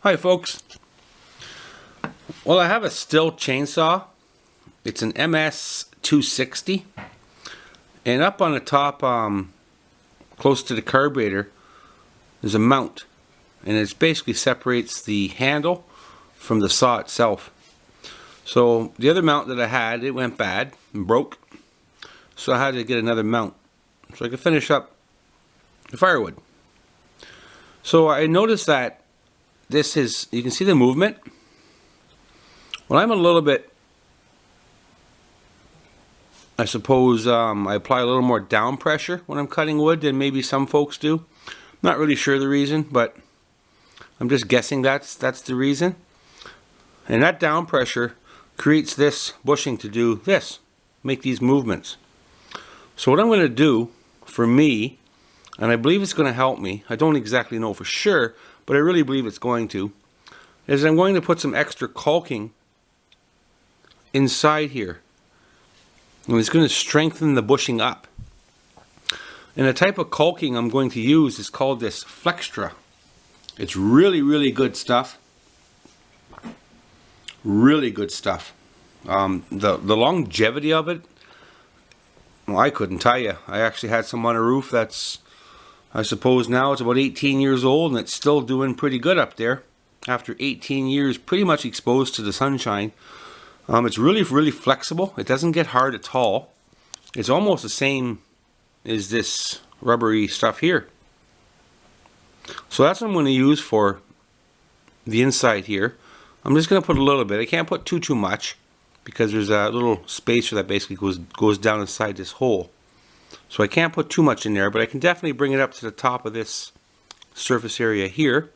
Hi folks. Well, I have a Stihl chainsaw. It's an MS260, and up on the top, close to the carburetor, there's a mount, and it basically separates the handle from the saw itself. So the other mount that I had, it went bad and broke, so I had to get another mount so I could finish up the firewood. So I noticed that this is, you can see the movement. Well, I'm a little bit, I suppose, I apply a little more down pressure when I'm cutting wood than maybe some folks do. Not really sure the reason, but I'm just guessing that's the reason. And that down pressure creates this bushing to do this, make these movements. So what I'm going to do for me, and I believe it's going to help me, I don't exactly know for sure, but I really believe it's going to, is I'm going to put some extra caulking inside here. And it's going to strengthen the bushing up. And the type of caulking I'm going to use is called this Flextra. It's really, really good stuff. Really good stuff. The longevity of it, well, I couldn't tell you. I actually had some on a roof that's, I suppose now it's about 18 years old, and it's still doing pretty good up there after 18 years pretty much exposed to the sunshine. It's really, really flexible. It doesn't get hard at all. It's almost the same as this rubbery stuff here. So that's what I'm going to use for the inside here. I'm just going to put a little bit. I can't put too much because there's a little spacer that basically goes down inside this hole. So I can't put too much in there, but I can definitely bring it up to the top of this surface area here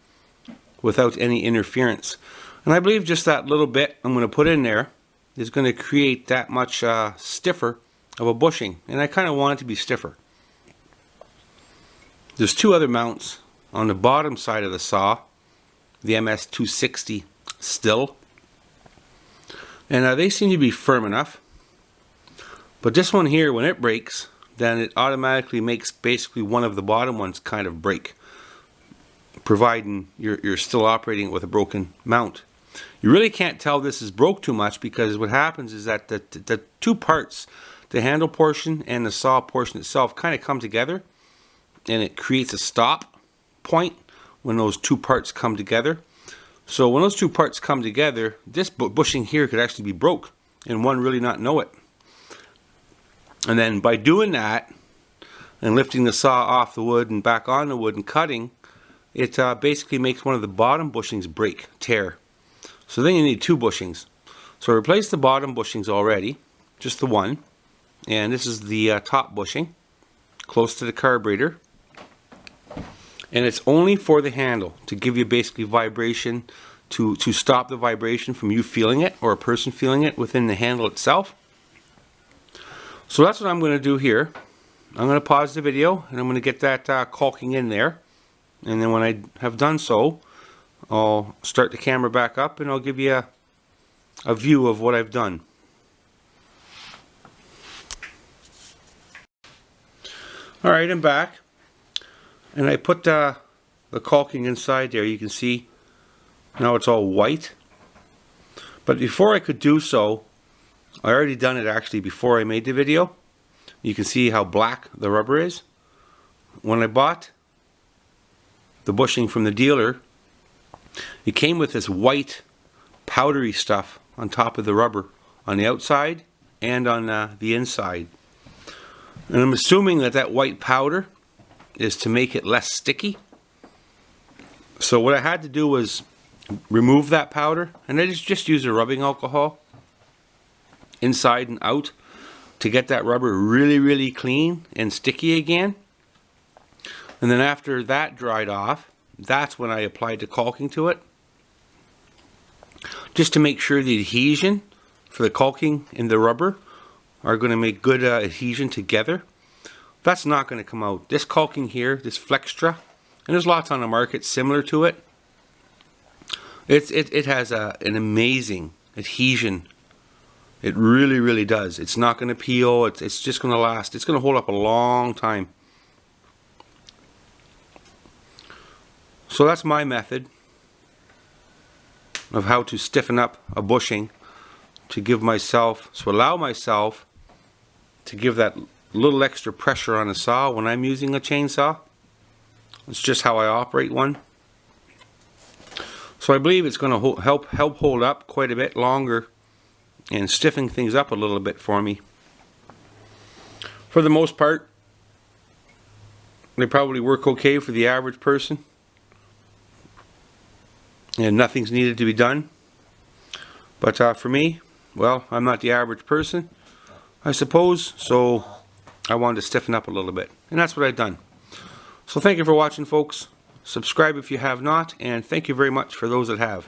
without any interference. And I believe just that little bit I'm going to put in there is going to create that much stiffer of a bushing. And I kind of want it to be stiffer. There's two other mounts on the bottom side of the saw, the MS260 Stihl. And they seem to be firm enough. But this one here, when it breaks, then it automatically makes basically one of the bottom ones kind of break, providing you're still operating it with a broken mount. You really can't tell this is broke too much, because what happens is that the two parts, the handle portion and the saw portion itself, kind of come together, and it creates a stop point when those two parts come together. So when those two parts come together, this bushing here could actually be broke and one really not know it. And then by doing that and lifting the saw off the wood and back on the wood and cutting, it basically makes one of the bottom bushings break, tear. So then you need two bushings. So I replaced the bottom bushings already, just the one. And this is the top bushing, close to the carburetor. And it's only for the handle, to give you basically vibration, to stop the vibration from you feeling it or a person feeling it within the handle itself. So that's what I'm going to do here. I'm going to pause the video and I'm going to get that caulking in there. And then when I have done so, I'll start the camera back up and I'll give you a view of what I've done. Alright, I'm back. And I put the caulking inside there. You can see now it's all white. But before I could do so, I already done it actually before I made the video. You can see how black the rubber is. When I bought the bushing from the dealer, it came with this white powdery stuff on top of the rubber on the outside and on the inside. And I'm assuming that white powder is to make it less sticky. So what I had to do was remove that powder, and I just use a rubbing alcohol inside and out to get that rubber really, really clean and sticky again. And then after that dried off, that's when I applied the caulking to it, just to make sure the adhesion for the caulking and the rubber are going to make good adhesion together. That's not going to come out. This caulking here, this Flextra, and there's lots on the market similar to it. It has an amazing adhesion. It really, really does. It's not going to peel. It's just going to last. It's going to hold up a long time. So that's my method. of how to stiffen up a bushing to allow myself to give that little extra pressure on the saw when I'm using a chainsaw. It's just how I operate one. So I believe it's going to help hold up quite a bit longer and stiffen things up a little bit for me. For the most part, they probably work okay for the average person, and nothing's needed to be done. But for me, well, I'm not the average person, I suppose, so I wanted to stiffen up a little bit, and that's what I've done. So thank you for watching, folks. Subscribe if you have not, and thank you very much for those that have.